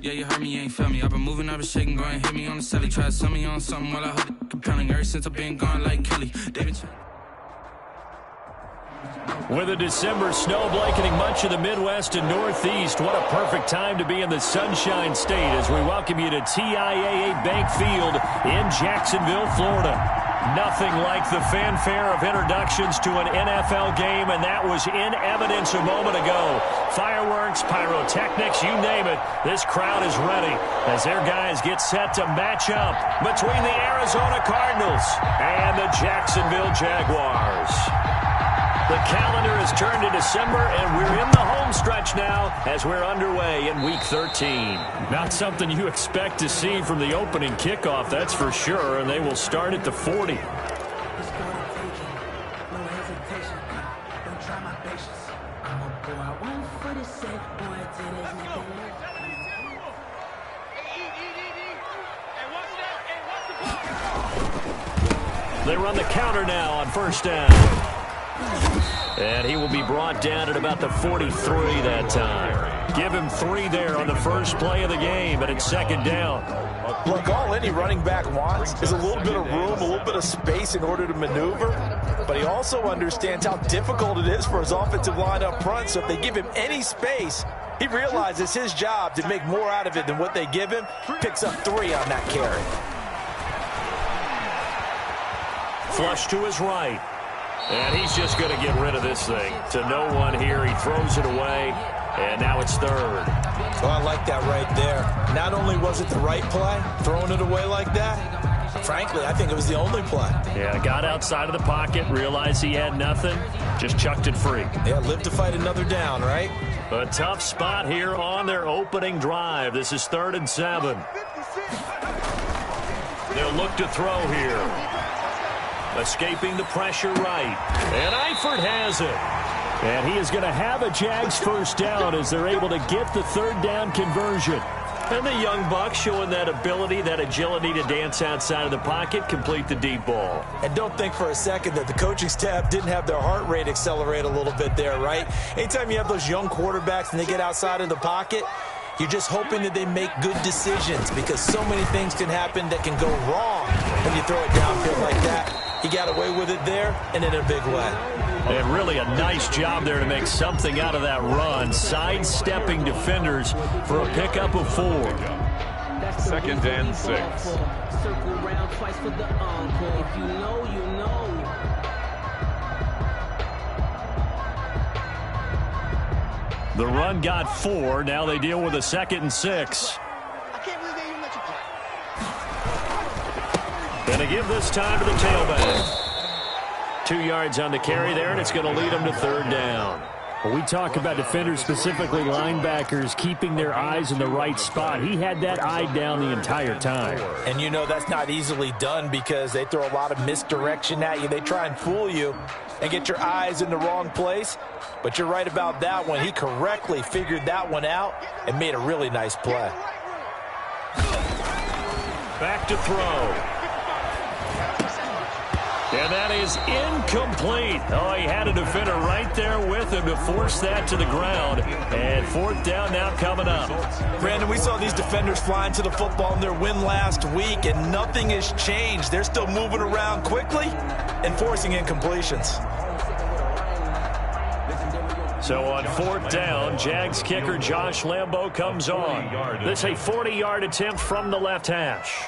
Yeah, you heard me, you ain't felt me. I've been moving, I've been shaking, go and hit me on the celly. Try to sell me on something while I heard it compelling. Ever since I've been gone like Kelly. With a December snow blanketing much of the Midwest and Northeast, what a perfect time to be in the Sunshine State as we welcome you to TIAA Bank Field in Jacksonville, Florida. Nothing like the fanfare of introductions to an NFL game, and that was in evidence a moment ago. Fireworks, pyrotechnics, you name it. This crowd is ready as their guys get set to match up between the Arizona Cardinals and the Jacksonville Jaguars. The calendar has turned to December, and we're in the home stretch now as we're underway in Week 13. Not something you expect to see from the opening kickoff, that's for sure, and they will start at the 40. They run the counter now on first down. And he will be brought down at about the 43 that time. Give him 3 there on the first play of the game, and it's second down. Look, all any running back wants is a little bit of room, a little bit of space in order to maneuver. But he also understands how difficult it is for his offensive line up front. So if they give him any space, he realizes his job to make more out of it than what they give him. Picks up 3 on that carry. Flush to his right. And he's just going to get rid of this thing. To no one here. He throws it away. And now it's third. Oh, I like that right there. Not only was it the right play, throwing it away like that, frankly, I think it was the only play. Yeah, got outside of the pocket, realized he had nothing, just chucked it free. Yeah, live to fight another down, right? A tough spot here on their opening drive. This is 3rd and 7. They'll look to throw here. Escaping the pressure right. And Eifert has it. And he is going to have a Jags first down as they're able to get the 3rd down conversion. And the young buck showing that ability, that agility to dance outside of the pocket, complete the deep ball. And don't think for a second that the coaching staff didn't have their heart rate accelerate a little bit there, right? Anytime you have those young quarterbacks and they get outside of the pocket, you're just hoping that they make good decisions because so many things can happen that can go wrong when you throw it downfield like that. He got away with it there and in a big way. And really a nice job there to make something out of that run. Sidestepping defenders for a pickup of 4. 2nd and 6. Circle around twice for the encore. If you know, you know. The run got 4. Now they deal with a 2nd and 6. Going to give this time to the tailback. 2 yards on the carry there, and it's going to lead them to 3rd down. Well, we talk about defenders, specifically linebackers, keeping their eyes in the right spot. He had that eye down the entire time. And you know that's not easily done because they throw a lot of misdirection at you. They try and fool you and get your eyes in the wrong place. But you're right about that one. He correctly figured that one out and made a really nice play. Back to throw. And that is incomplete. Oh, he had a defender right there with him to force that to the ground. And 4th down now coming up. Brandon, we saw these defenders flying to the football in their win last week, and nothing has changed. They're still moving around quickly and forcing incompletions. So on 4th down, Jags kicker Josh Lambo comes on. This is a 40-yard attempt from the left hash.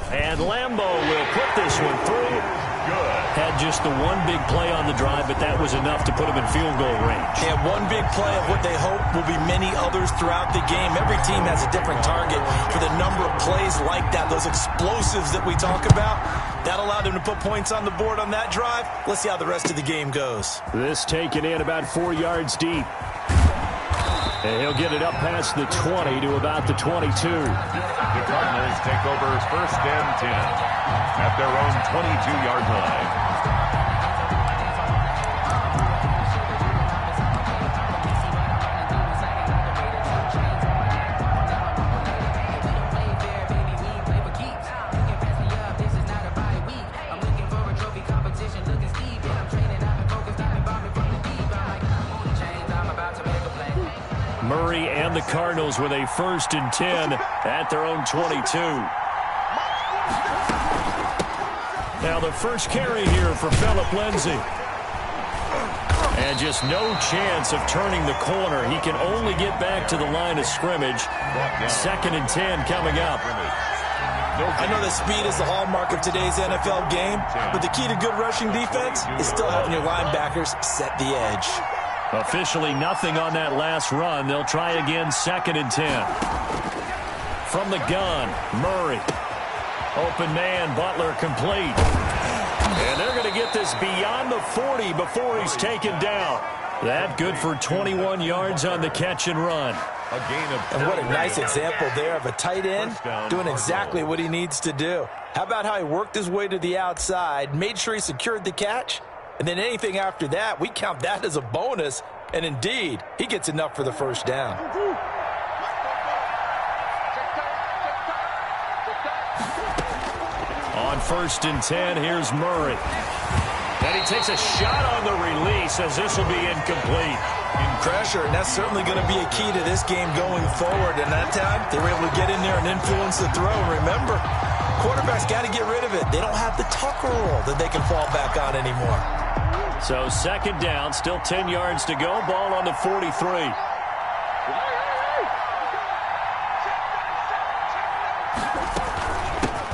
And Lambo will put this one through. Good. Had just the one big play on the drive, but that was enough to put him in field goal range. And one big play of what they hope will be many others throughout the game. Every team has a different target for the number of plays like that, those explosives that we talk about. That allowed him to put points on the board on that drive. Let's see how the rest of the game goes. This taken in about 4 yards deep. And he'll get it up past the 20 to about the 22. The Cardinals take over 1st and 10 at their own 22-yard line. Murray and the Cardinals with a 1st and 10 at their own 22. Now the first carry here for Phillip Lindsay. And just no chance of turning the corner. He can only get back to the line of scrimmage. 2nd and 10 coming up. I know that speed is the hallmark of today's NFL game, but the key to good rushing defense is still having your linebackers set the edge. Officially nothing on that last run. They'll try again 2nd and 10. From the gun, Murray. Open man, Butler complete. And they're going to get this beyond the 40 before he's taken down. That good for 21 yards on the catch and run. And what a nice example there of a tight end doing exactly what he needs to do. How about how he worked his way to the outside, made sure he secured the catch, and then anything after that, we count that as a bonus. And indeed, he gets enough for the 1st down. On 1st and 10, here's Murray. And he takes a shot on the release as this will be incomplete. Pressure, and that's certainly going to be a key to this game going forward. And that time, they were able to get in there and influence the throw. Remember, quarterbacks got to get rid of it. They don't have the Tucker rule that they can fall back on anymore. So 2nd down, still 10 yards to go. Ball on the 43.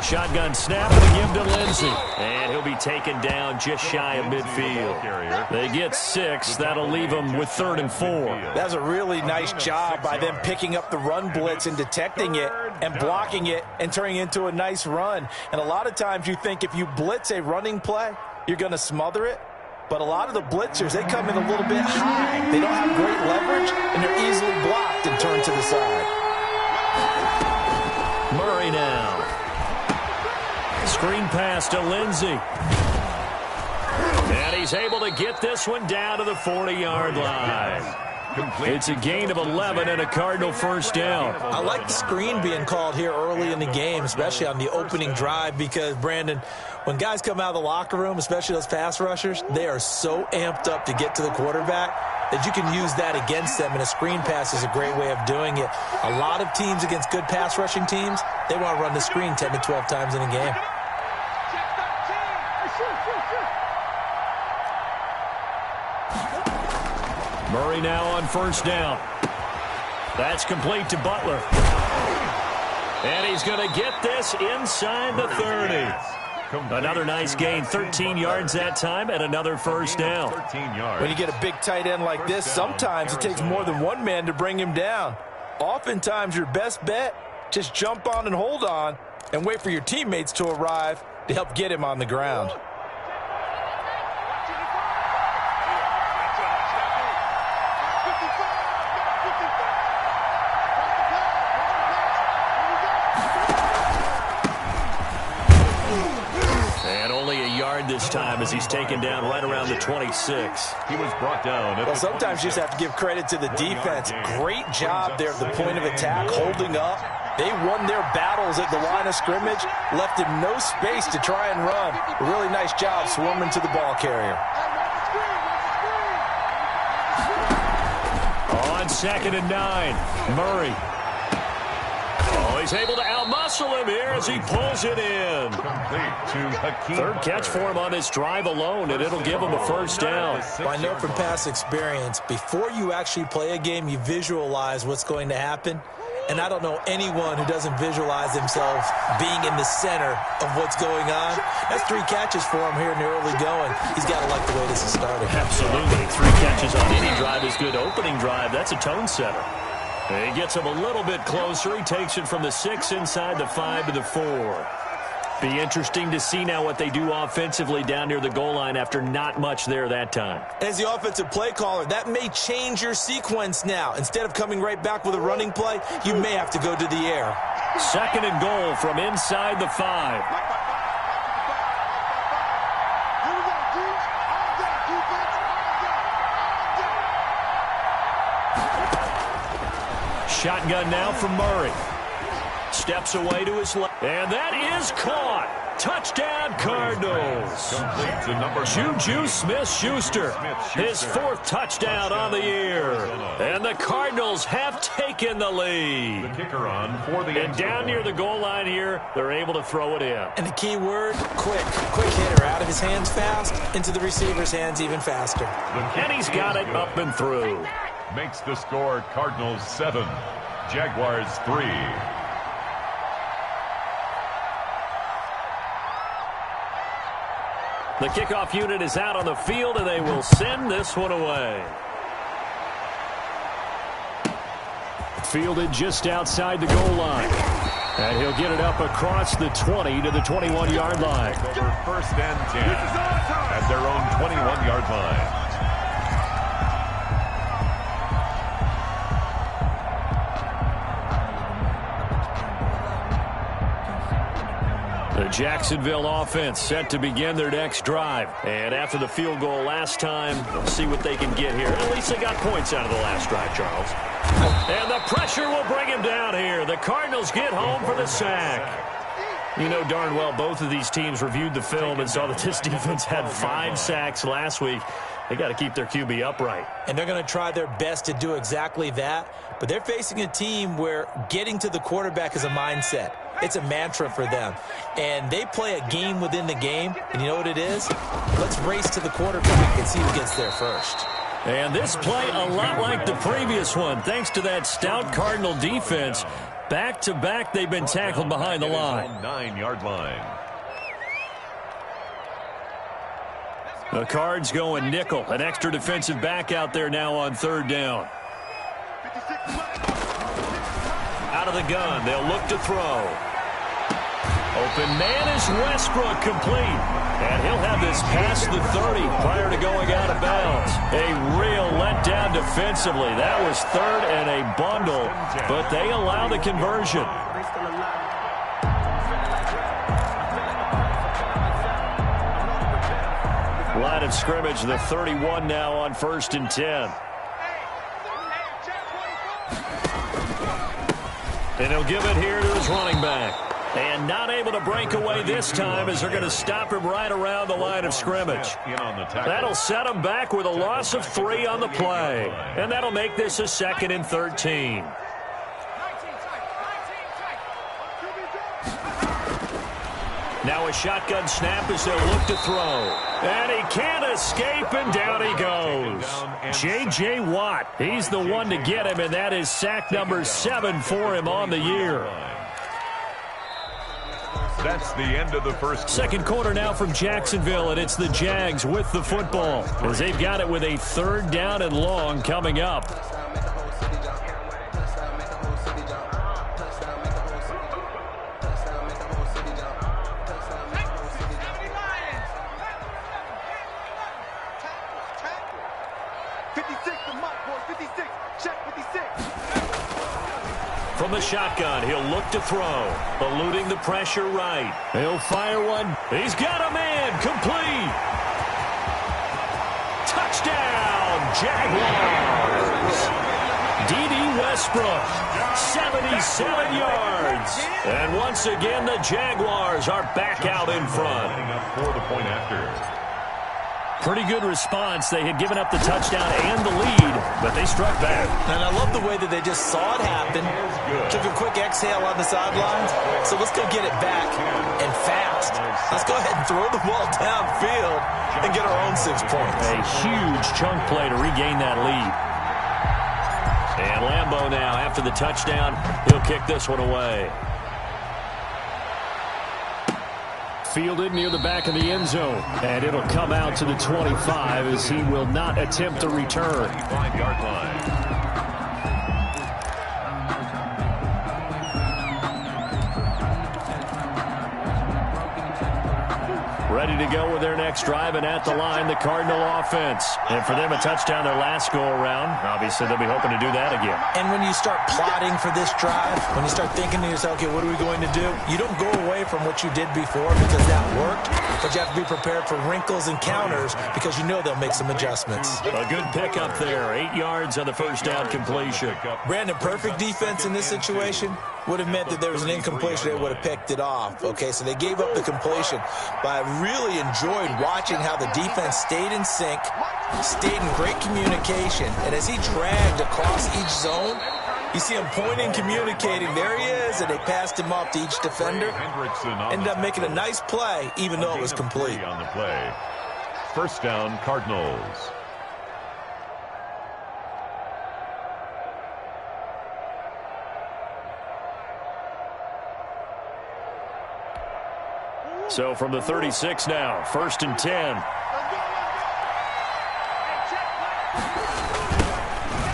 Shotgun snap and give to Lindsay. And he'll be taken down just shy of midfield. They get 6. That'll leave them with 3rd and 4. That's a really nice job by them picking up the run blitz and detecting it and blocking it and turning it into a nice run. And a lot of times you think if you blitz a running play, you're going to smother it. But a lot of the blitzers, they come in a little bit high. They don't have great leverage, and they're easily blocked and turned to the side. Murray now. Screen pass to Lindsay. And he's able to get this one down to the 40-yard line. It's a gain of 11 and a Cardinal 1st down. I like the screen being called here early in the game, especially on the opening drive, because, Brandon, when guys come out of the locker room, especially those pass rushers, they are so amped up to get to the quarterback that you can use that against them, and a screen pass is a great way of doing it. A lot of teams against good pass rushing teams, they want to run the screen 10 to 12 times in a game. Murray now on 1st down. That's complete to Butler. And he's going to get this inside the 30. Another nice gain, 13 yards that time, and another 1st down. When you get a big tight end like this, sometimes it takes more than one man to bring him down. Oftentimes, your best bet, just jump on and hold on and wait for your teammates to arrive to help get him on the ground. This time as he's taken down right around the 26. He was brought down. Well, sometimes you just have to give credit to the defense. Great job there at the point of attack, holding up. They won their battles at the line of scrimmage, left him no space to try and run. A really nice job swarming to the ball carrier. On 2nd and 9, Murray. He's able to outmuscle him here as he pulls it in. Third catch for him on this drive alone, and it'll give him a 1st down. Well, I know from past experience, before you actually play a game, you visualize what's going to happen. And I don't know anyone who doesn't visualize themselves being in the center of what's going on. That's 3 catches for him here in the early going. He's got to like the way this is starting. Absolutely. 3 catches on any drive is good. Opening drive, that's a tone setter. He gets him a little bit closer. He takes it from the 6 inside the 5 to the 4. Be interesting to see now what they do offensively down near the goal line after not much there that time. As the offensive play caller, that may change your sequence now. Instead of coming right back with a running play, you may have to go to the air. 2nd and goal from inside the 5. Shotgun now from Murray. Steps away to his left. And that is caught. Touchdown, Cardinals. Juju Smith-Schuster. His 4th touchdown on the year. And And the Cardinals have taken the lead. The kicker on for the And down near the goal line here, they're able to throw it in. And the key word, quick. Quick hitter. Out of his hands fast, into the receiver's hands even faster. And he's got it up and through. Makes the score Cardinals 7, Jaguars 3. The kickoff unit is out on the field, and they will send this one away. Fielded just outside the goal line. And he'll get it up across the 20 to the 21-yard line. Over first and 10 at their own 21-yard line. The Jacksonville offense set to begin their next drive. And after the field goal last time, we'll see what they can get here. At least they got points out of the last drive, Charles. And the pressure will bring him down here. The Cardinals get home for the sack. You know darn well both of these teams reviewed the film and saw that this defense had 5 sacks last week. They got to keep their QB upright. And they're going to try their best to do exactly that. But they're facing a team where getting to the quarterback is a mindset. It's a mantra for them. And they play a game within the game. And you know what it is? Let's race to the quarterback and see who gets there first. And this play a lot like the previous one, thanks to that stout Cardinal defense. Back-to-back, they've been tackled behind the line. 9-yard line. The Cards going nickel. An extra defensive back out there now on third down. Out of the gun, they'll look to throw. Open man is Westbrook, complete. And he'll have this past the 30 prior to going out of bounds. A real letdown defensively. That was third and a bundle, but they allow the conversion. Line of scrimmage, the 31 now on 1st and 10. And he'll give it here to his running back. And not able to break away this time as they're going to stop him right around the line of scrimmage. That'll set him back with a loss of 3 on the play. And that'll make this a 2nd and 13. Now a shotgun snap as they'll look to throw. And he can't escape, and down he goes. J.J. Watt, he's the one to get him, and that is sack number 7 for him on the year. That's the end of the first. Second quarter now from Jacksonville, and it's the Jags with the football as they've got it with a 3rd down and long coming up. From the shotgun, he'll look to throw, eluding the pressure right. He'll fire one. He's got a man, complete. Touchdown, Jaguars. D.D. Westbrook, 77 yards. And once again, the Jaguars are back out in front. For the point after. Pretty good response. They had given up the touchdown and the lead, but they struck back. And I love the way that they just saw it happen, took a quick exhale on the sidelines. So let's go get it back and fast. Let's go ahead and throw the ball downfield and get our own 6 points. A huge chunk play to regain that lead. And Lambeau now, after the touchdown, he'll kick this one away. Fielded near the back of the end zone. And it'll come out to the 25 as he will not attempt a return. 5-yard line. Ready to go with their next drive, and at the line, the Cardinal offense. And for them, a touchdown their last go-around. Obviously, they'll be hoping to do that again. And when you start plotting for this drive, when you start thinking to yourself, okay, what are we going to do? You don't go away from what you did before because that worked, but you have to be prepared for wrinkles and counters because you know they'll make some adjustments. A good pickup there. 8 yards on the first down completion. Brandon, perfect defense in this situation would have meant that there was an incompletion. They would have picked it off. Okay, so they gave up the completion by a really enjoyed watching how the defense stayed in sync, stayed in great communication, and as he dragged across each zone, you see him pointing, communicating. There he is, and they passed him off to each defender. Ended up making a nice play, even though it was complete. On the play. First down, Cardinals. So from the 36 now, 1st and 10.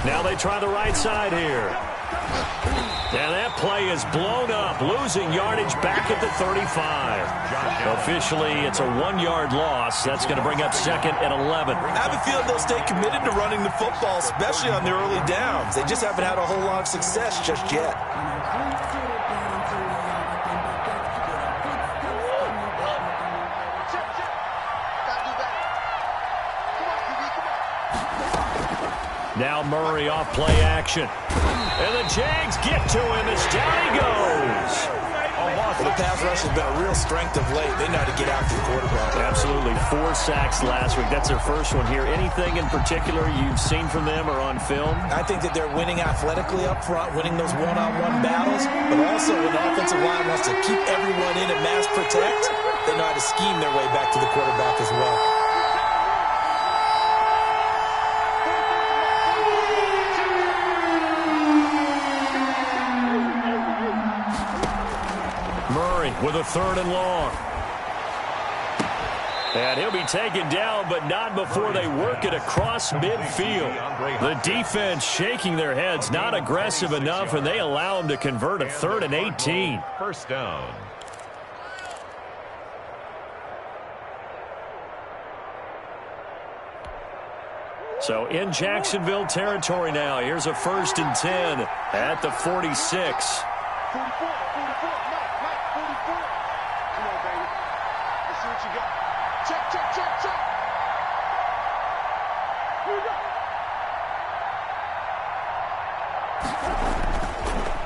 Now they try the right side here. And that play is blown up, losing yardage back at the 35. Officially, it's a 1-yard loss. That's going to bring up 2nd and 11. I have a feeling they'll stay committed to running the football, especially on the early downs. They just haven't had a whole lot of success just yet. Now Murray off play action. And the Jags get to him as down he goes. The pass rush has been a real strength of late. They know how to get after the quarterback. Absolutely. 4 sacks last week. That's their first one here. Anything in particular you've seen from them or on film? I think that they're winning athletically up front, winning those one-on-one battles, but also when the offensive line wants to keep everyone in and mass protect, they know how to scheme their way back to the quarterback as well. With a 3rd and long. And he'll be taken down, but not before they work it across midfield. The defense shaking their heads, not aggressive enough, and they allow him to convert a 3rd and 18. First down. So in Jacksonville territory now. Here's a 1st and 10 at the 46.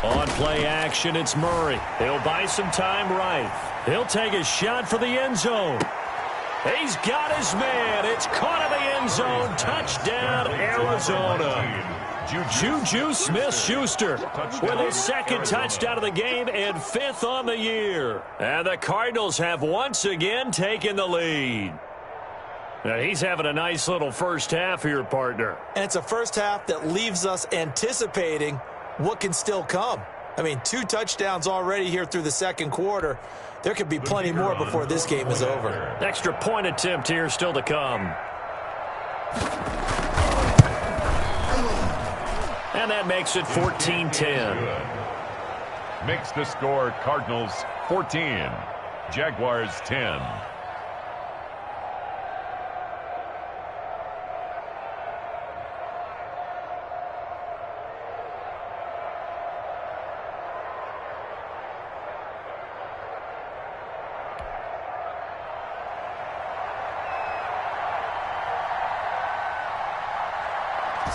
On play action, it's Murray. He'll buy some time right. He'll take a shot for the end zone. He's got his man. It's caught in the end zone. Touchdown, Arizona. Juju Smith-Schuster with his 2nd touchdown of the game and 5th on the year. And the Cardinals have once again taken the lead. Now he's having a nice little first half here, partner. And it's a first half that leaves us anticipating what can still come. I mean, 2 touchdowns already here through the 2nd quarter. There could be plenty more before this game is over. Extra point attempt here still to come. And that makes it 14-10. Makes the score Cardinals 14, Jaguars 10.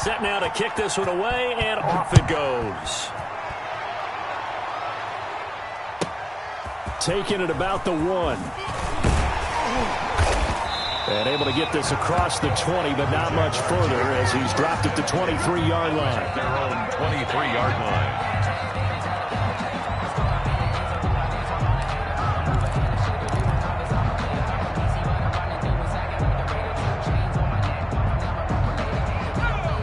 Set now to kick this one away, and off it goes. Taking it about the 1. And able to get this across the 20, but not much further as he's dropped it to 23-yard line. Their own 23-yard line.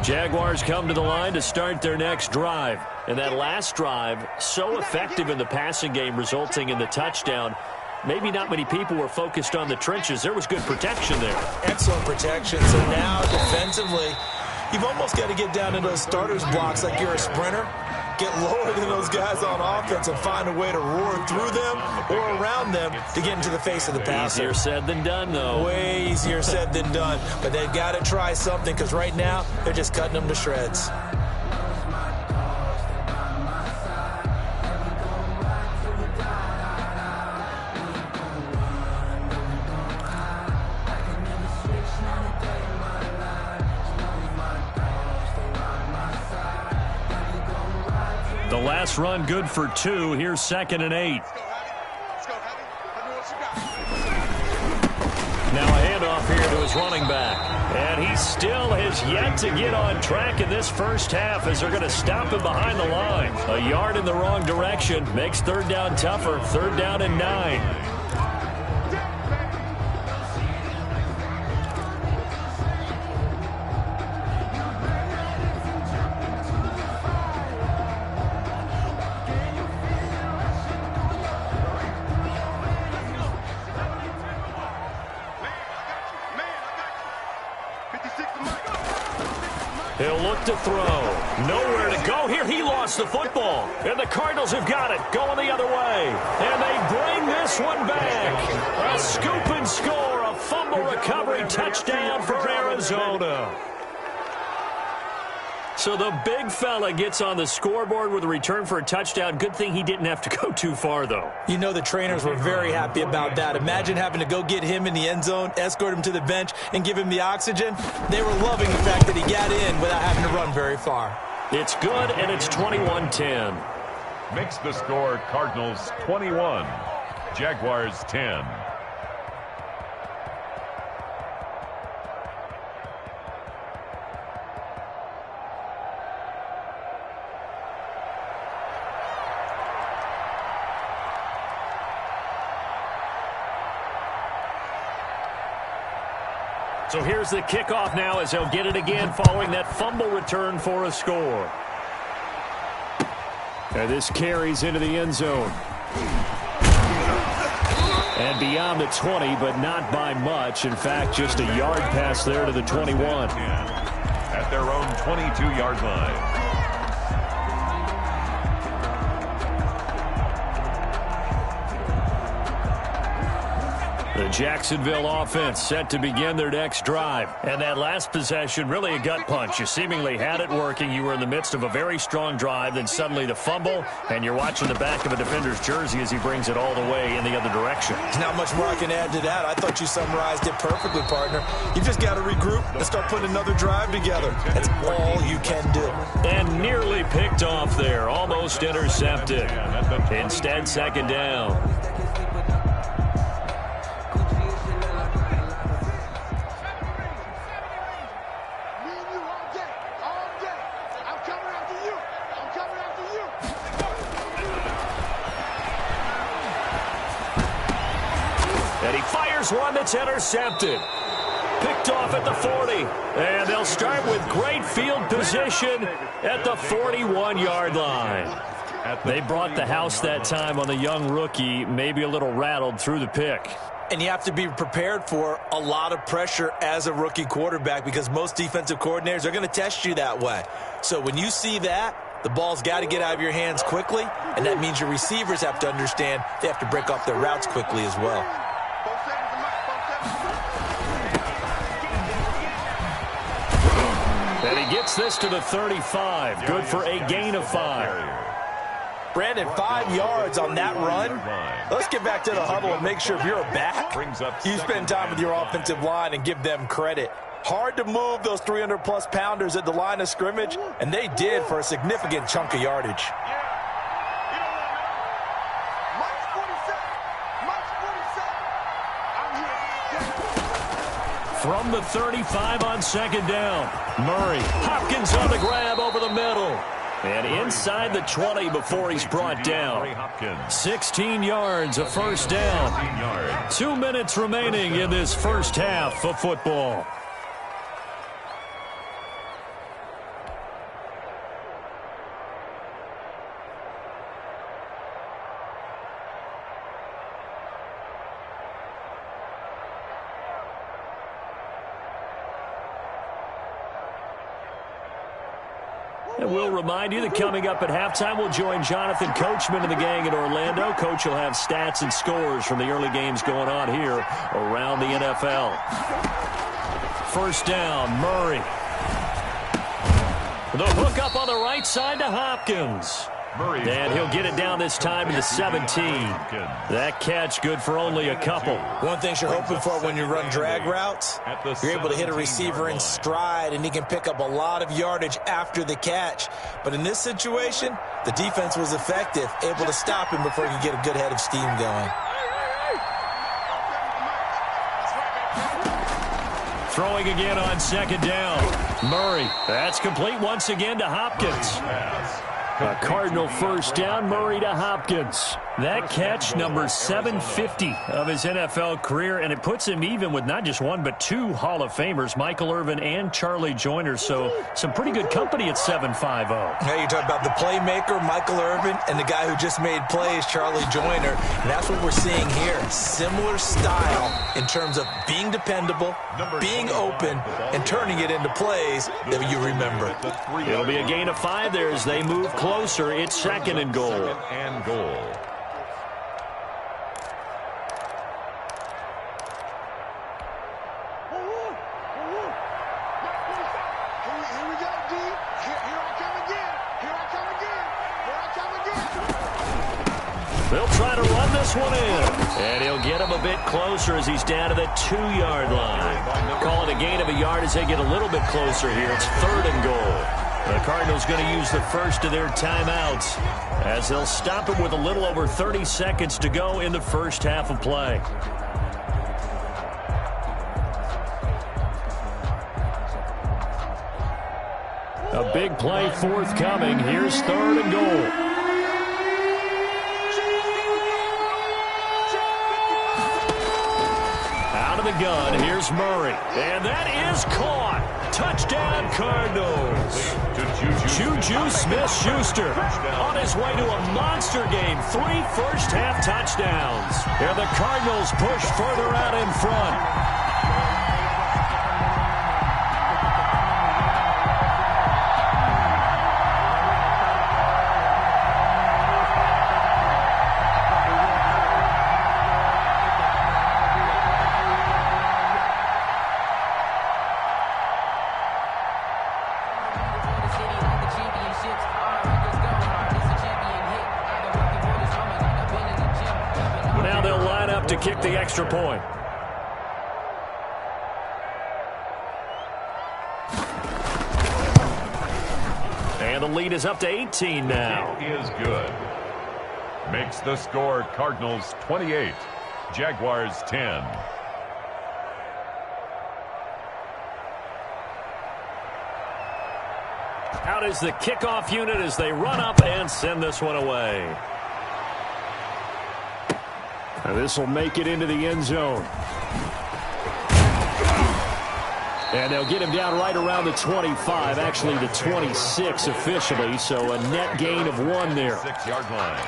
Jaguars come to the line to start their next drive. And that last drive, so effective in the passing game, resulting in the touchdown. Maybe not many people were focused on the trenches. There was good protection there. Excellent protection. So now defensively, you've almost got to get down into those starters blocks like you're a sprinter. Get lower than those guys on offense and find a way to roar through them or around them to get into the face of the passer. Easier said than done, though. Way easier said than done. But they've got to try something because right now they're just cutting them to shreds. The last run good for 2. Here's 2nd and 8. running back. And he still has yet to get on track in this first half as they're going to stop him behind the line. A yard in the wrong direction makes third down tougher. Third down and 9. He'll look to throw. Nowhere to go here. He lost the football. And the Cardinals have got it. Going the other way. And they bring this one back. A scoop and score. A fumble recovery touchdown for Arizona. So the big fella gets on the scoreboard with a return for a touchdown. Good thing he didn't have to go too far, though. You know the trainers were very happy about that. Imagine having to go get him in the end zone, escort him to the bench, and give him the oxygen. They were loving the fact that he got in without having to run very far. It's good, and it's 21-10. Makes the score Cardinals 21, Jaguars 10. So here's the kickoff now as they'll get it again following that fumble return for a score. And this carries into the end zone. And beyond the 20, but not by much. In fact, just a yard pass there to the 21. At their own 22-yard line. The Jacksonville offense set to begin their next drive. And that last possession, really a gut punch. You seemingly had it working. You were in the midst of a very strong drive. Then suddenly the fumble, and you're watching the back of a defender's jersey as he brings it all the way in the other direction. There's not much more I can add to that. I thought you summarized it perfectly, partner. You just got to regroup and start putting another drive together. That's all you can do. And nearly picked off there. Almost intercepted. Instead, second down. One that's intercepted. Picked off at the 40. And they'll start with great field position at the 41-yard line. They brought the house that time on the young rookie, maybe a little rattled through the pick. And you have to be prepared for a lot of pressure as a rookie quarterback because most defensive coordinators are going to test you that way. So when you see that, the ball's got to get out of your hands quickly, and that means your receivers have to understand they have to break off their routes quickly as well. And he gets this to the 35. Good for a gain of 5. Brandon, 5 yards on that run. Let's get back to the huddle and make sure if you're a back, you spend time with your offensive line and give them credit. Hard to move those 300-plus pounders at the line of scrimmage, and they did for a significant chunk of yardage. From the 35 on second down. Murray. Hopkins on the grab over the middle. And inside the 20 before he's brought down. 16 yards, a first down. 2 minutes remaining in this first half of football. And we'll remind you that coming up at halftime, we'll join Jonathan Coachman and the gang in Orlando. Coach will have stats and scores from the early games going on here around the NFL. First down, Murray. The hook up on the right side to Hopkins. And he'll get it down this time to the 17. That catch good for only a couple. One thing you're hoping for when you run drag routes, you're able to hit a receiver in stride, and he can pick up a lot of yardage after the catch. But in this situation, the defense was effective, able to stop him before he could get a good head of steam going. Throwing again on second down. Murray. That's complete once again to Hopkins. A Cardinal first down, Murray to Hopkins. That catch, number 750 of his NFL career, and it puts him even with not just one but two Hall of Famers, Michael Irvin and Charlie Joyner. So some pretty good company at 750. Now you're talking about the playmaker, Michael Irvin, and the guy who just made plays, Charlie Joyner. And that's what we're seeing here. Similar style in terms of being dependable, being open, and turning it into plays that you remember. It'll be a gain of 5 there as they move closer. It's second and goal. They'll try to run this one in. And he'll get him a bit closer as he's down to the 2-yard line. Call it a gain of a yard as they get a little bit closer here. It's third and goal. The Cardinals going to use the first of their timeouts as they'll stop it with a little over 30 seconds to go in the first half of play. A big play forthcoming. Here's third and goal. Out of the gun, here's Murray. And that is caught. Touchdown, Cardinals. Juju Smith-Schuster on his way to a monster game. 3 first-half touchdowns. And the Cardinals push further out in front. To kick the extra point. And the lead is up to 18 now. It is good. Makes the score Cardinals 28, Jaguars 10. Out is the kickoff unit as they run up and send this one away. This will make it into the end zone. And they'll get him down right around the 25, actually the 26 officially, so a net gain of 1 there. 6-yard line.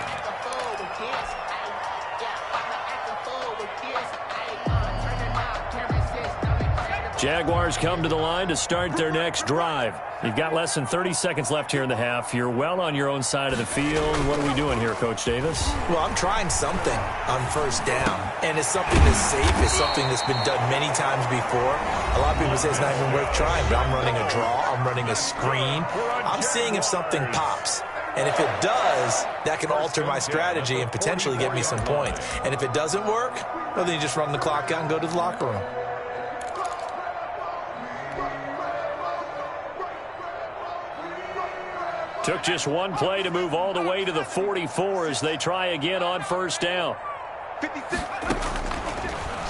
Jaguars come to the line to start their next drive. You've got less than 30 seconds left here in the half. You're well on your own side of the field. What are we doing here, Coach Davis? Well, I'm trying something on first down, and it's something that's safe. It's something that's been done many times before. A lot of people say it's not even worth trying, but I'm running a draw. I'm running a screen. I'm seeing if something pops. And if it does, that can alter my strategy and potentially get me some points. And if it doesn't work, well, then you just run the clock out and go to the locker room. Took just one play to move all the way to the 44 as they try again on first down.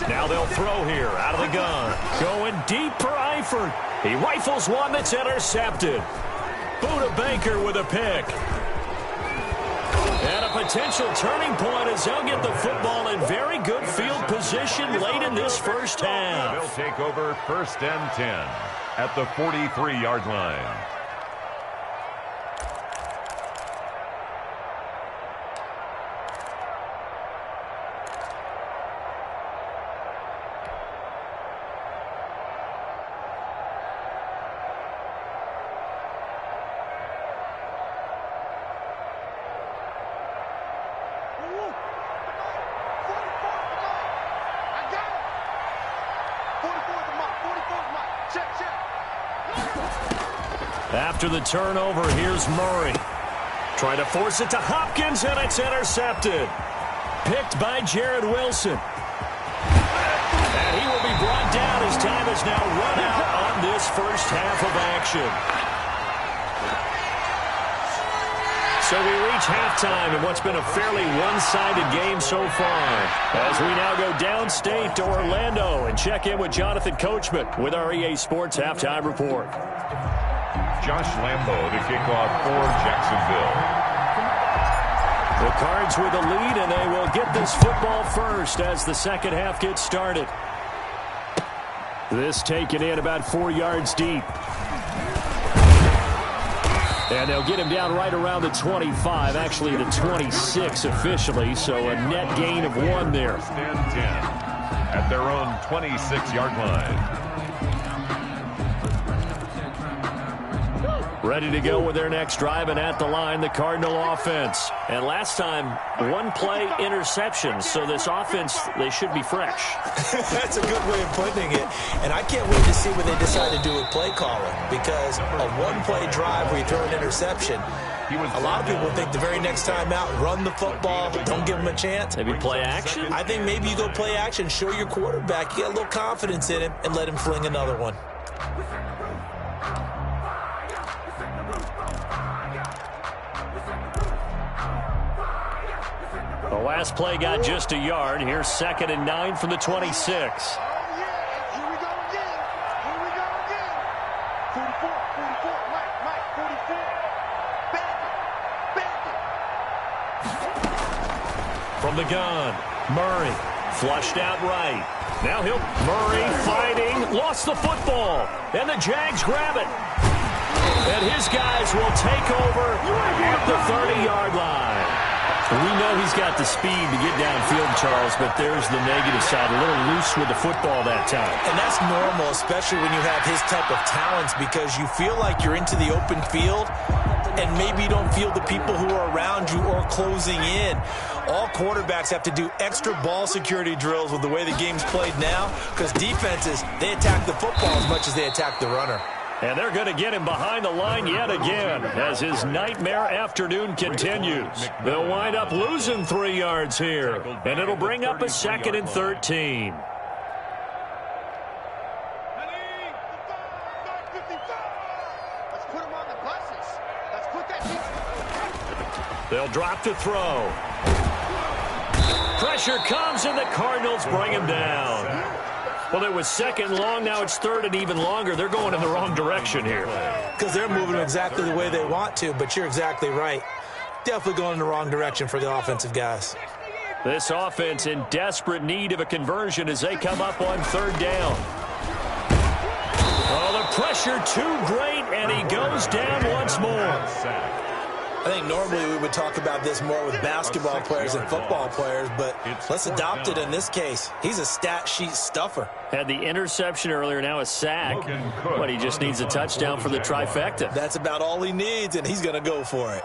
Now they'll throw here out of the gun. Going deep for Eifert. He rifles one that's intercepted. Buda Baker with a pick. And a potential turning point as they'll get the football in very good field position late in this first half. They'll take over first and 10 at the 43-yard line. After the turnover, here's Murray. Trying to force it to Hopkins, and it's intercepted. Picked by Jared Wilson. And he will be brought down as time has now run out on this first half of action. So we reach halftime in what's been a fairly one-sided game so far. As we now go downstate to Orlando and check in with Jonathan Coachman with our EA Sports Halftime Report. Josh Lambo to kick off for Jacksonville. The Cards with the lead, and they will get this football first as the second half gets started. This taken in about 4 yards deep. And they'll get him down right around the 25, actually the 26 officially, so a net gain of 1 there. First and 10 at their own 26-yard line. Ready to go with their next drive, and at the line, the Cardinal offense. And last time, 1-play interception, so this offense, they should be fresh. That's a good way of putting it. And I can't wait to see what they decide to do with play calling, because a 1-play drive where you throw an interception, a lot of people think the very next time out, run the football, don't give them a chance. Maybe play action? I think maybe you go play action, show your quarterback, you get a little confidence in him, and let him fling another one. The last play got just a yard. Here's 2nd and 9 from the 26. From the gun, Murray flushed out right. Now Murray fighting, lost the football, and the Jags grab it. And his guys will take over at the 30-yard line. We know he's got the speed to get downfield, Charles, but there's the negative side. A little loose with the football that time. And that's normal, especially when you have his type of talents, because you feel like you're into the open field, and maybe you don't feel the people who are around you or closing in. All quarterbacks have to do extra ball security drills with the way the game's played now, because defenses, they attack the football as much as they attack the runner. And they're going to get him behind the line yet again as his nightmare afternoon continues. They'll wind up losing 3 yards here, and it'll bring up a 2nd and 13. They'll drop to throw. Pressure comes, and the Cardinals bring him down. Well, it was 2nd long. Now it's 3rd and even longer. They're going in the wrong direction here. Because they're moving exactly the way they want to, but you're exactly right. Definitely going in the wrong direction for the offensive guys. This offense in desperate need of a conversion as they come up on 3rd down. Oh, the pressure too great, and he goes down once more. I think normally we would talk about this more with basketball players and football players, but let's adopt it in this case. He's a stat sheet stuffer. Had the interception earlier, now a sack. But he just needs a touchdown for the trifecta. That's about all he needs, and he's going to go for it.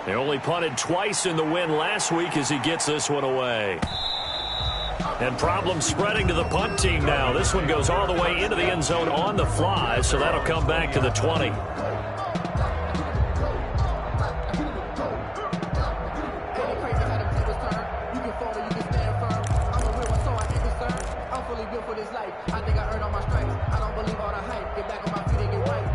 They only punted twice in the win last week as he gets this one away. And problems spreading to the punt team now. This one goes all the way into the end zone on the fly, so that'll come back to the 20.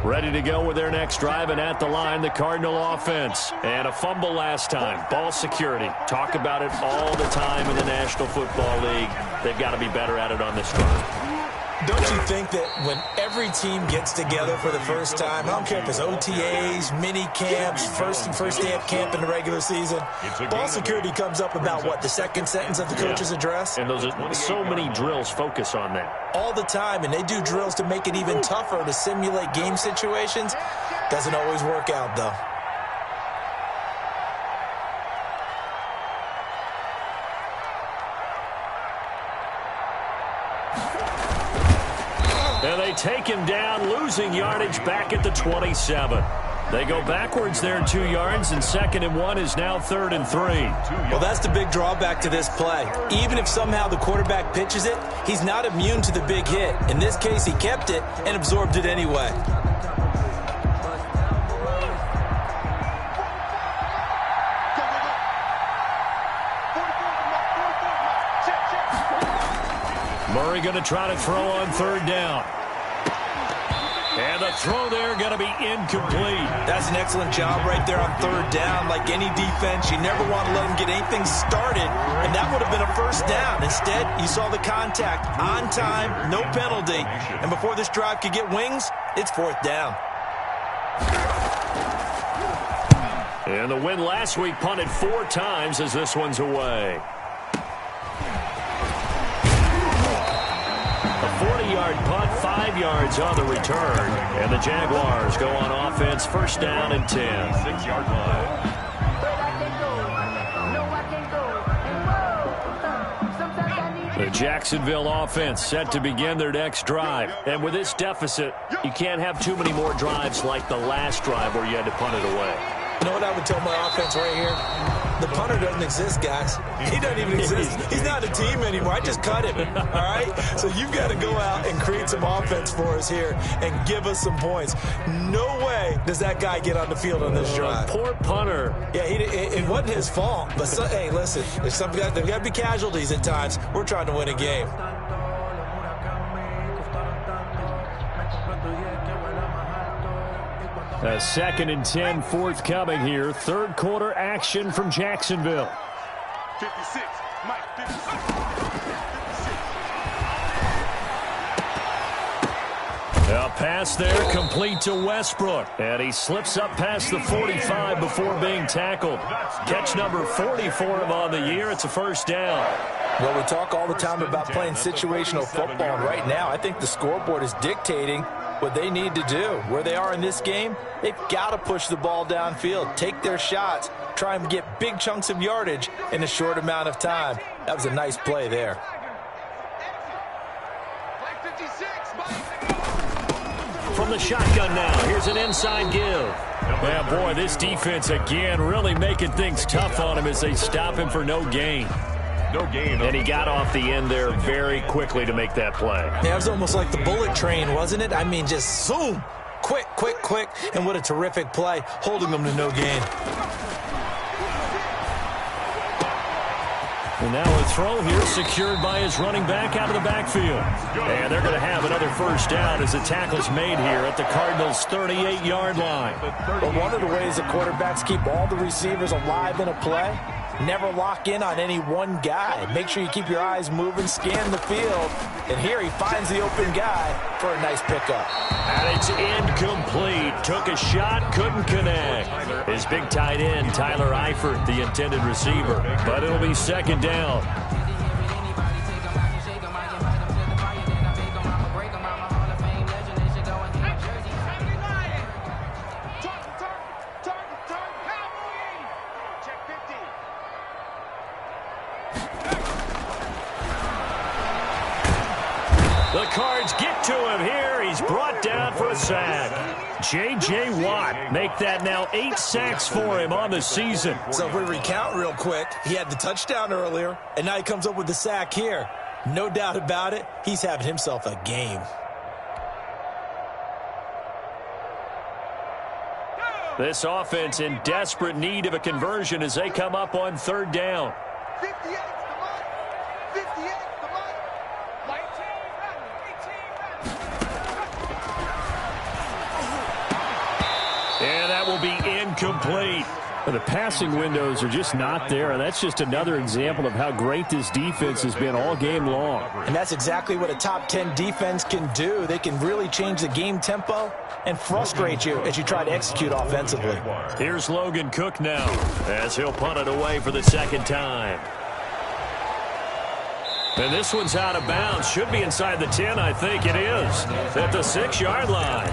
Ready to go with their next drive, and at the line, the Cardinal offense. And a fumble last time. Ball security. Talk about it all the time in the National Football League. They've got to be better at it on this drive. Don't you think that when every team gets together for the first time, I don't care if it's OTAs, mini camps, first day of camp in the regular season, ball security comes up about what, the second sentence of the coach's address? And those are so many drills focus on that. All the time, and they do drills to make it even tougher to simulate game situations. Doesn't always work out, though. And they take him down, losing yardage back at the 27. They go backwards there 2 yards, and 2nd and 1 is now 3rd and 3. Well, that's the big drawback to this play. Even if somehow the quarterback pitches it, he's not immune to the big hit. In this case, he kept it and absorbed it anyway. Murray going to try to throw on 3rd down. And the throw there going to be incomplete. That's an excellent job right there on third down. Like any defense, you never want to let them get anything started, and that would have been a first down. Instead, you saw the contact on time, no penalty, and before this drive could get wings, it's fourth down. And the win last week punted 4 times as this one's away. A 40-yard punt, 5 yards on the return. And the Jaguars go on offense, first down and 10. 6-yard line. The Jacksonville offense set to begin their next drive. And with this deficit, you can't have too many more drives like the last drive where you had to punt it away. You know what I would tell my offense right here? The punter doesn't exist, guys. He doesn't even exist. He's not a team anymore. I just cut him, all right? So you've got to go out and create some offense for us here and give us some points. No way does that guy get on the field on this drive. Poor punter. Yeah, it wasn't his fault. But, hey, listen, there's got to be casualties at times. We're trying to win a game. A 2nd and 10 forthcoming here. Third quarter action from Jacksonville. 56, Mike, 56. A pass there complete to Westbrook. And he slips up past the 45 before being tackled. Catch number 40 for him on the year. It's a first down. Well, we talk all the time about playing situational football, and right now I think the scoreboard is dictating what they need to do. Where they are in this game, they've got to push the ball downfield, take their shots, try and get big chunks of yardage in a short amount of time. That was a nice play there. From the shotgun now, here's an inside give. Yeah, boy, this defense again really making things tough on him as they stop him for no gain. No gain. And he got off the end there very quickly to make that play. Yeah, it was almost like the bullet train, wasn't it? I mean, just zoom. Quick, quick, quick. And what a terrific play, holding them to no gain. And now a throw here secured by his running back out of the backfield. And they're going to have another first down as the tackle's made here at the Cardinals' 38-yard line. But one of the ways the quarterbacks keep all the receivers alive in a play, never lock in on any one guy. Make sure you keep your eyes moving, scan the field. And here he finds the open guy for a nice pickup. And it's incomplete. Took a shot, couldn't connect. His big tight end, Tyler Eifert, the intended receiver. But it'll be second down. The Cards get to him here. He's brought down for a sack. J.J. Watt make that now 8 sacks for him on the season. So if we recount real quick, he had the touchdown earlier, and now he comes up with the sack here. No doubt about it, he's having himself a game. This offense in desperate need of a conversion as they come up on third down. 58. And that will be incomplete. The passing windows are just not there, and that's just another example of how great this defense has been all game long. And that's exactly what a top 10 defense can do. They can really change the game tempo and frustrate you as you try to execute offensively. Here's Logan Cook now as he'll punt it away for the second time. And this one's out of bounds. Should be inside the 10, I think it is. At the 6-yard line.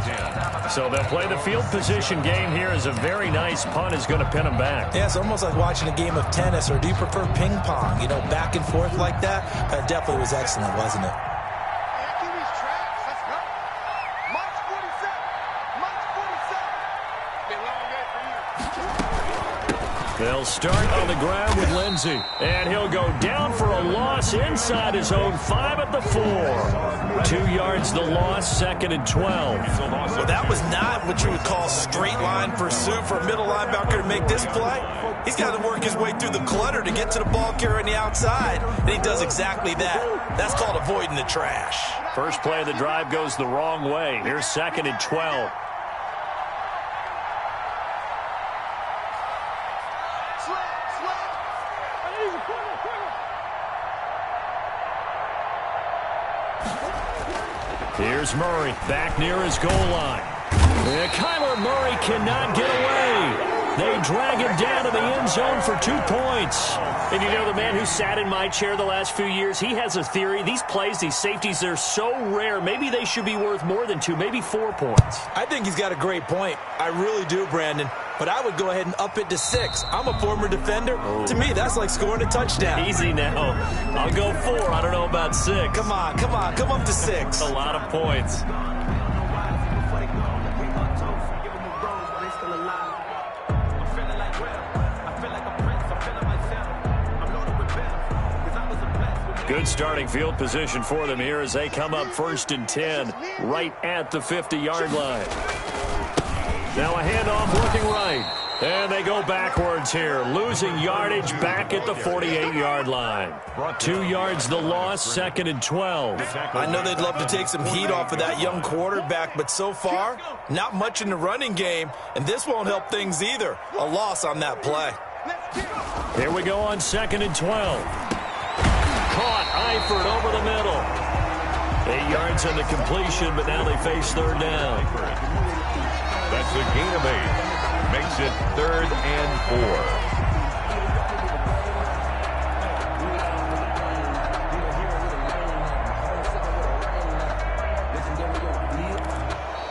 So they'll play the field position game here as a very nice punt is going to pin them back. Yeah, it's almost like watching a game of tennis, or do you prefer ping pong? You know, back and forth like that? That definitely was excellent, wasn't it? They'll start on the ground with Lindsey. And he'll go down for a loss inside his own 5 at the 4. 2 yards the loss, 2nd and 12. Well, that was not what you would call straight line pursuit for a middle linebacker to make this play. He's got to work his way through the clutter to get to the ball carrier on the outside, and he does exactly that. That's called avoiding the trash. First play of the drive goes the wrong way. Here's 2nd and 12. Here's Murray back near his goal line. And Kyler Murray cannot get away. They drag him down to the end zone for 2 points. And you know, the man who sat in my chair the last few years, he has a theory. These plays, these safeties, they're so rare. Maybe they should be worth more than 2, maybe 4 points. I think he's got a great point. I really do, Brandon. But I would go ahead and up it to 6. I'm a former defender. Oh. To me, that's like scoring a touchdown. Easy now. I'll go 4. I don't know about 6. Come on. Come up to 6. A lot of points. Good starting field position for them here as they come up 1st and 10 right at the 50-yard line. Now a handoff working right. And they go backwards here, losing yardage back at the 48-yard line. 2 yards the loss, 2nd and 12. I know they'd love to take some heat off of that young quarterback, but so far, not much in the running game, and this won't help things either. A loss on that play. Here we go on 2nd and 12. Caught Eifert over the middle. 8 yards on the completion, but now they face 3rd down. That's a gain of 8. Makes it 3rd and 4.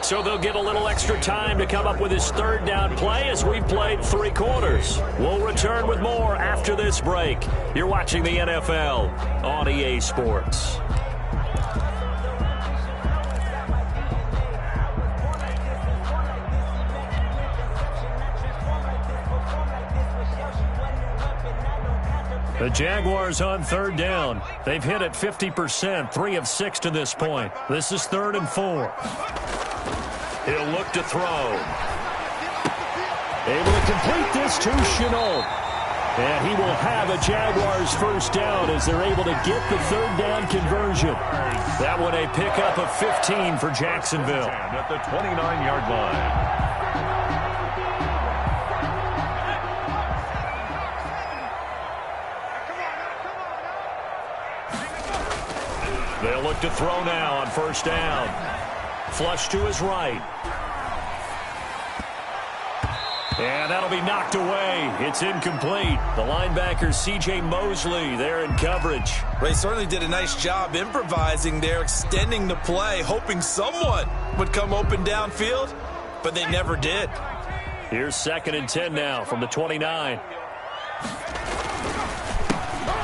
So they'll get a little extra time to come up with his 3rd down play as we've played 3 quarters. We'll return with more after this break. You're watching the NFL on EA Sports. The Jaguars on 3rd down. They've hit it 50%, 3 of 6 to this point. This is 3rd and 4. He'll look to throw. Able to complete this to Chenault. And he will have a Jaguars 1st down as they're able to get the 3rd down conversion. That one a pickup of 15 for Jacksonville. At the 29-yard line. They'll look to throw now on 1st down. Flush to his right. And that'll be knocked away. It's incomplete. The linebacker, C.J. Mosley, there in coverage. Ray certainly did a nice job improvising there, extending the play, hoping someone would come open downfield, but they never did. Here's 2nd and 10 now from the 29.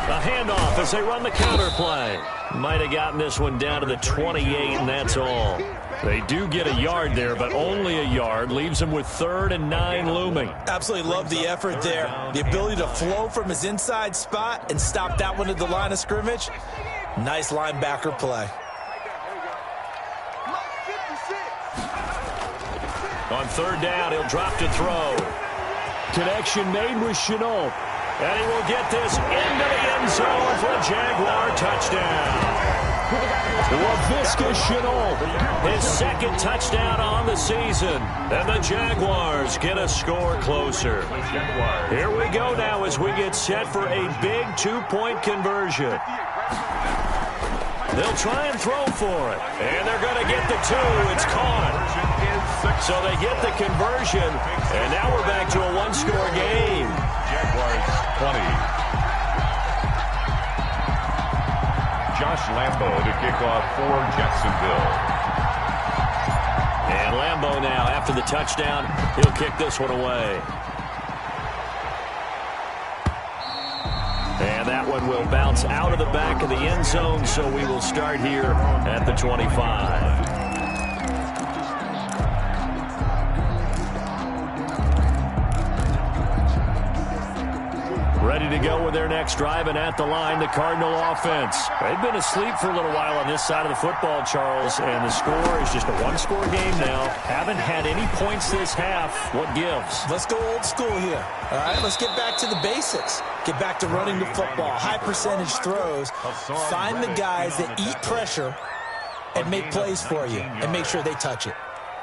A handoff as they run the counter play. Might have gotten this one down to the 28, and that's all. They do get a yard there, but only a yard. Leaves them with 3rd and 9 looming. Absolutely love the effort there. The ability to flow from his inside spot and stop that one at the line of scrimmage. Nice linebacker play. On 3rd down, he'll drop to throw. Connection made with Chenault. And he will get this into the end zone for a Jaguar touchdown. LaVisca Chenault, his 2nd touchdown on the season. And the Jaguars get a score closer. Here we go now as we get set for a big 2-point conversion. They'll try and throw for it. And they're going to get the 2. It's caught. So they get the conversion. And now we're back to a 1-score game. Jaguars 20. Josh Lambo to kick off for Jacksonville. And Lambo now, after the touchdown, he'll kick this one away. And that one will bounce out of the back of the end zone, so we will start here at the 25. to go with their next drive, and at the line, the Cardinal offense. They've been asleep for a little while on this side of the football, Charles, and the score is just a one-score game now. Haven't had any points this half. What gives? Let's go old school here. All right, let's get back to the basics. Get back to running the football, high percentage throws. Find the guys that eat pressure and make plays for you and make sure they touch it.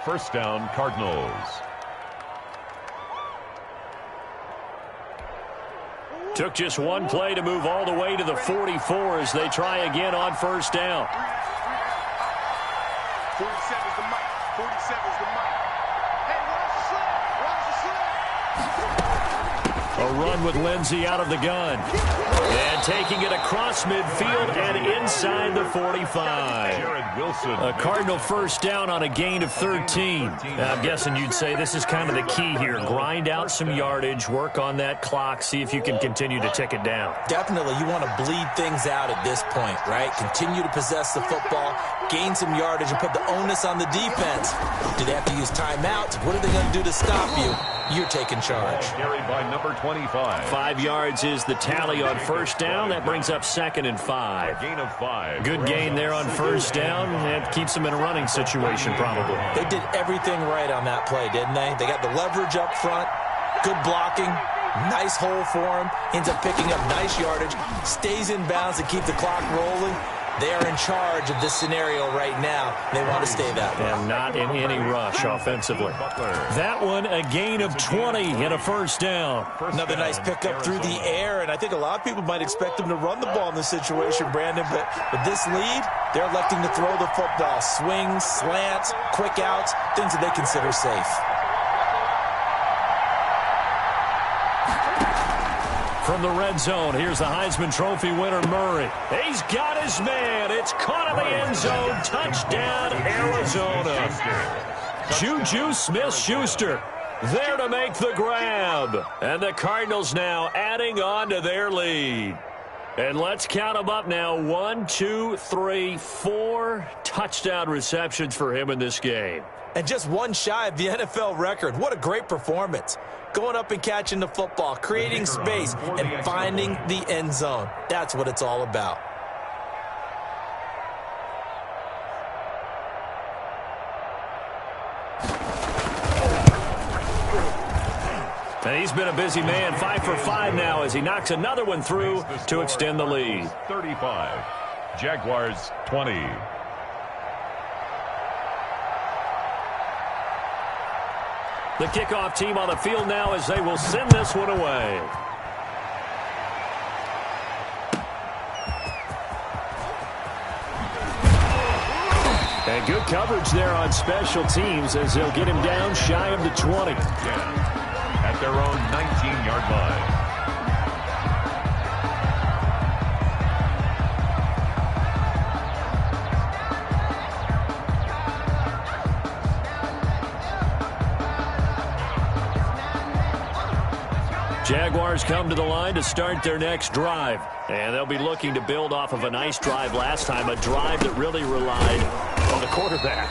First down, Cardinals. Took just one play to move all the way to the 44 as they try again on first down. 47's the mic. 47's the mic. Hey, where's the slip? A run with Lindsey out of the gun. And taking it across midfield and inside the 45. A Cardinal first down on a gain of 13. I'm guessing you'd say this is kind of the key here. Grind out some yardage, work on that clock, see if you can continue to tick it down. Definitely, you want to bleed things out at this point, right? Continue to possess the football, gain some yardage, and put the onus on the defense. Do they have to use timeouts? What are they going to do to stop you? You're taking charge. Carried by number 25. 5 yards is the tally on first down. That brings up 2nd and 5. Gain of 5. Good gain there on first down. That keeps them in a running situation probably. They did everything right on that play, didn't they? They got the leverage up front, good blocking, nice hole for him, ends up picking up nice yardage, stays in bounds to keep the clock rolling. They are in charge of this scenario right now. They want to stay that way. And not in any rush offensively. That one, a gain of 20 and a first down. Another nice pickup through the air, and I think a lot of people might expect them to run the ball in this situation, Brandon, but with this lead, they're electing to throw the football. Swings, slants, quick outs, things that they consider safe. From the red zone, here's the Heisman Trophy winner, Murray. He's got his man. It's caught in the end zone. Touchdown, Arizona. Juju Smith-Schuster there to make the grab. And the Cardinals now adding on to their lead. And let's count them up now. 1, 2, 3, 4 touchdown receptions for him in this game. And just one shy of the NFL record. What a great performance. Going up and catching the football, creating space, and finding the end zone. That's what it's all about. And he's been a busy man, 5 for 5 now as he knocks another one through to extend the lead. 35. Jaguars 20. The kickoff team on the field now as they will send this one away. And good coverage there on special teams as they'll get him down shy of the 20. At their own 19-yard line. Jaguars come to the line to start their next drive. And they'll be looking to build off of a nice drive last time, a drive that really relied on the quarterback.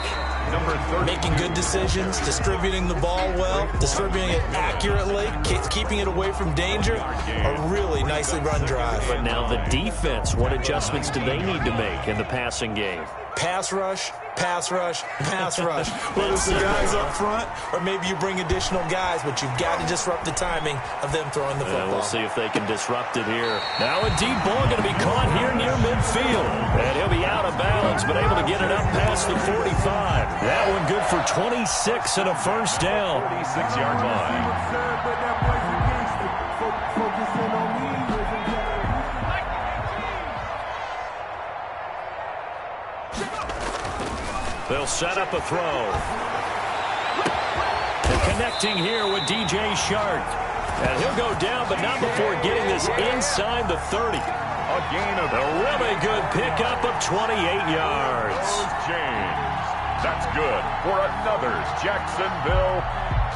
Number 30. Making good decisions, distributing the ball well, distributing it accurately, keeping it away from danger. A really nicely run drive. But now the defense, what adjustments do they need to make in the passing game? Pass rush, pass rush, pass rush. Whether it's the guys up front or maybe you bring additional guys, but you've got to disrupt the timing of them throwing the football. We'll see if they can disrupt it here. Now a deep ball going to be caught here near midfield. And he'll be out of bounds, but able to get it up past the 45. That one good for 26 and a first down. 46-yard line. They'll set up a throw. They're connecting here with DJ Shark. And he'll go down, but not before getting this inside the 30. A gain of a really good pickup of 28 yards. James. That's good for another Jacksonville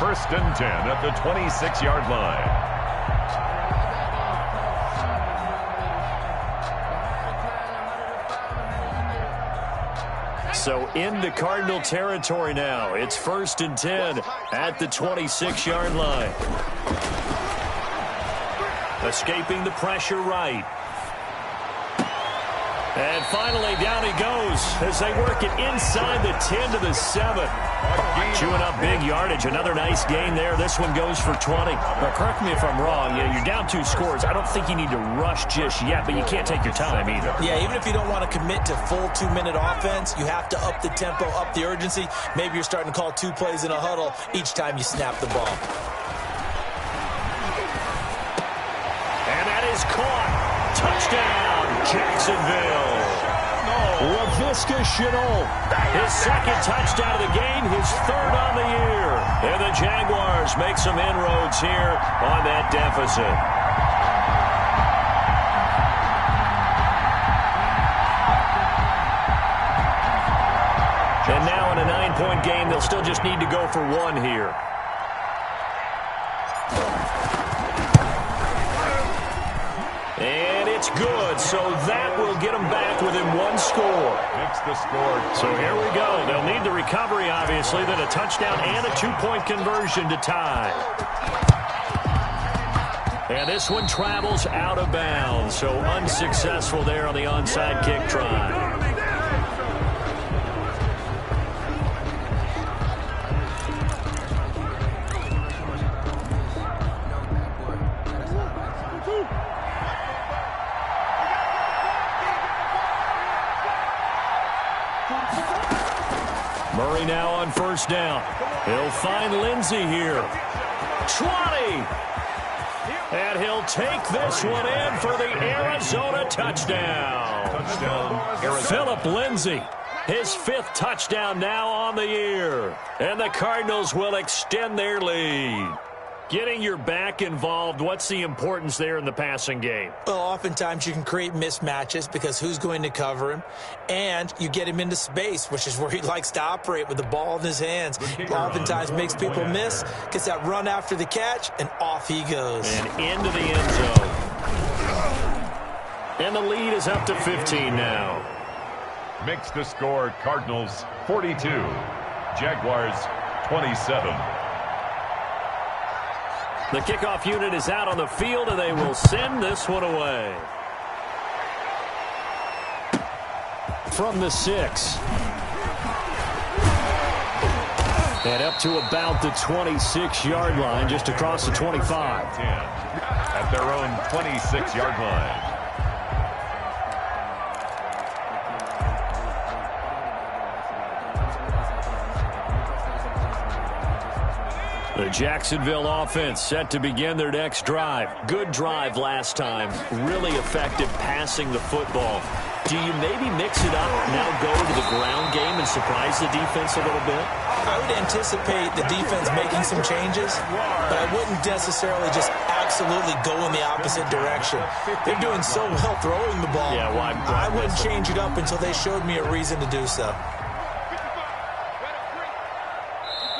1st and 10 at the 26-yard line. So into Cardinal territory now. It's 1st and 10 at the 26-yard line. Escaping the pressure right. And finally, down he goes as they work it inside the 10 to the 7. Chewing up big yardage. Another nice gain there. This one goes for 20. Now, correct me if I'm wrong. You're down 2 scores. I don't think you need to rush just yet, but you can't take your time either. Yeah, even if you don't want to commit to full 2-minute offense, you have to up the tempo, up the urgency. Maybe you're starting to call 2 plays in a huddle each time you snap the ball. And that is caught. Touchdown, Jacksonville. Laviska Shenault, his second touchdown of the game, his third on the year. And the Jaguars make some inroads here on that deficit. And now in a 9-point game, they'll still just need to go for 1 here. And it's good, so that will get them back within 1 score. Makes the score. So here we go. They'll need the recovery, obviously, then a touchdown and a 2-point conversion to tie. And this one travels out of bounds, so unsuccessful there on the onside kick try. Murray now on first down. He'll find Lindsey here. 20. And he'll take this one in for the Arizona touchdown. Phillip Lindsey, his 5th touchdown now on the year. And the Cardinals will extend their lead. Getting your back involved, what's the importance there in the passing game? Well, oftentimes you can create mismatches because who's going to cover him? And you get him into space, which is where he likes to operate with the ball in his hands. Oftentimes makes people miss, gets that run after the catch, and off he goes. And into the end zone. And the lead is up to 15 now. Makes the score Cardinals 42, Jaguars 27. The kickoff unit is out on the field, and they will send this one away. From the 6. And up to about the 26-yard line, just across the 25. At their own 26-yard line. The Jacksonville offense set to begin their next drive. Good drive last time. Really effective passing the football. Do you maybe mix it up, now go to the ground game and surprise the defense a little bit? I would anticipate the defense making some changes, but I wouldn't necessarily just absolutely go in the opposite direction. They're doing so well throwing the ball. Yeah, why I wouldn't change it up until they showed me a reason to do so.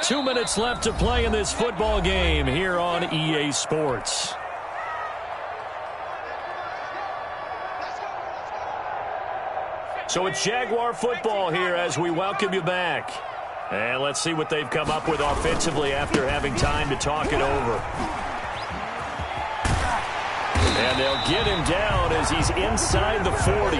2 minutes left to play in this football game here on EA Sports. So it's Jaguar football here as we welcome you back. And let's see what they've come up with offensively after having time to talk it over. And they'll get him down as he's inside the 40.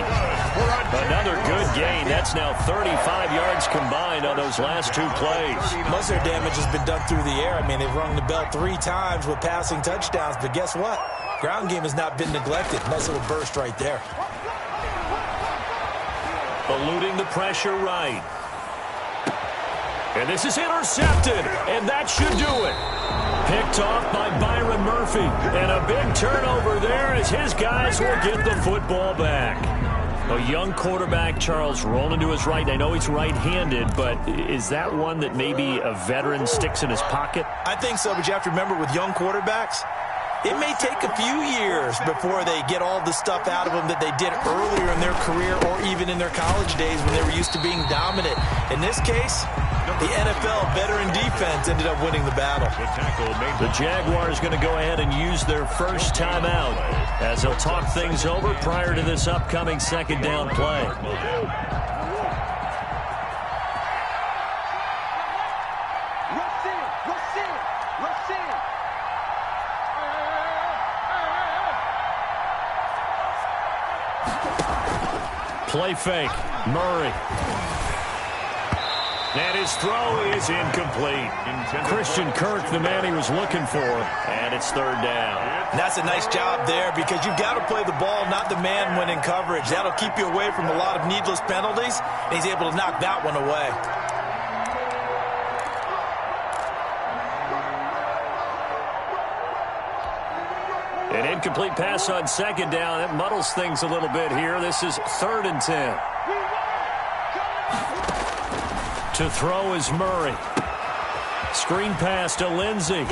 Another good gain. That's now 35 yards combined on those last 2 plays. Most of their damage has been done through the air. I mean, they've rung the bell 3 times with passing touchdowns, but guess what? Ground game has not been neglected. Nice little burst right there. Eluding the pressure right. And this is intercepted, and that should do it. Picked off by Byron Murphy. And a big turnover there as his guys will get the football back. A young quarterback, Charles, rolling to his right. I know he's right-handed, but is that one that maybe a veteran sticks in his pocket? I think so, but you have to remember with young quarterbacks, it may take a few years before they get all the stuff out of them that they did earlier in their career or even in their college days when they were used to being dominant. In this case, the NFL veteran defense ended up winning the battle. The Jaguars going to go ahead and use their first timeout as they'll talk things over prior to this upcoming second down play. Play fake. Murray. And his throw is incomplete. Christian Kirk, the man he was looking for, and it's third down. And that's a nice job there because you've got to play the ball, not the man when in coverage. That'll keep you away from a lot of needless penalties, and he's able to knock that one away. An incomplete pass on second down. That muddles things a little bit here. This is 3rd and 10. To throw is Murray. Screen pass to Lindsey.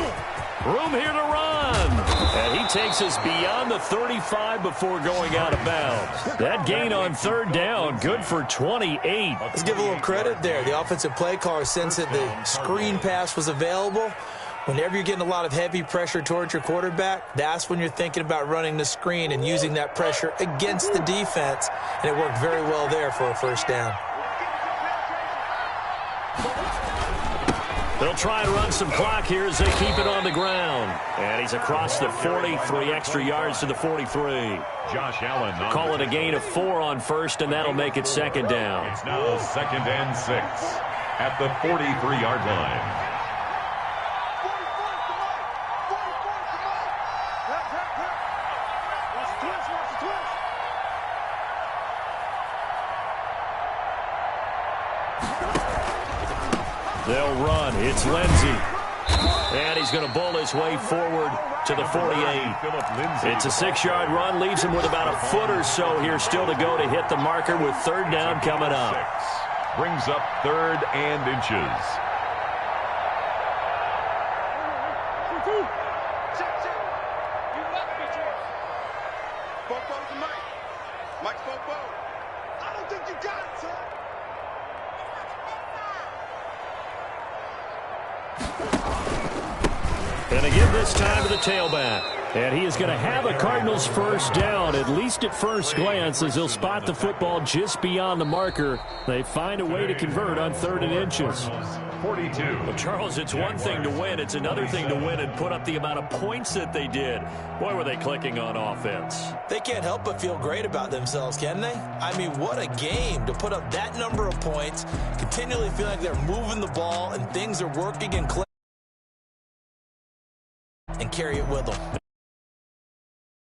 Room here to run. And he takes us beyond the 35 before going out of bounds. That gain on 3rd down, good for 28. Let's give a little credit there. The offensive play caller sensed that the screen pass was available. Whenever you're getting a lot of heavy pressure towards your quarterback, that's when you're thinking about running the screen and using that pressure against the defense. And it worked very well there for a first down. They'll try and run some clock here as they keep it on the ground. And he's across the 43 extra yards to the 43. Josh Allen. Call it a gain of 4 on first, and that'll make it second down. It's now 2nd and 6 at the 43-yard line. They'll run. It's Lindsey. And he's going to bowl his way forward to the 48. It's a 6-yard run. Leaves him with about a foot or so here still to go to hit the marker with 3rd down coming up. Brings up 3rd and inches. Mike Bobo. I don't think you got it, son. And they give this time to the tailback. And he is going to have a Cardinals first down, at least at first glance, as he'll spot the football just beyond the marker. They find a way to convert on 3rd and inches. 42. Well, Charles, it's one thing to win. It's another thing to win and put up the amount of points that they did. Boy, were they clicking on offense. They can't help but feel great about themselves, can they? I mean, what a game to put up that number of points, continually feel like they're moving the ball and things are working and clicking, and carry it with them.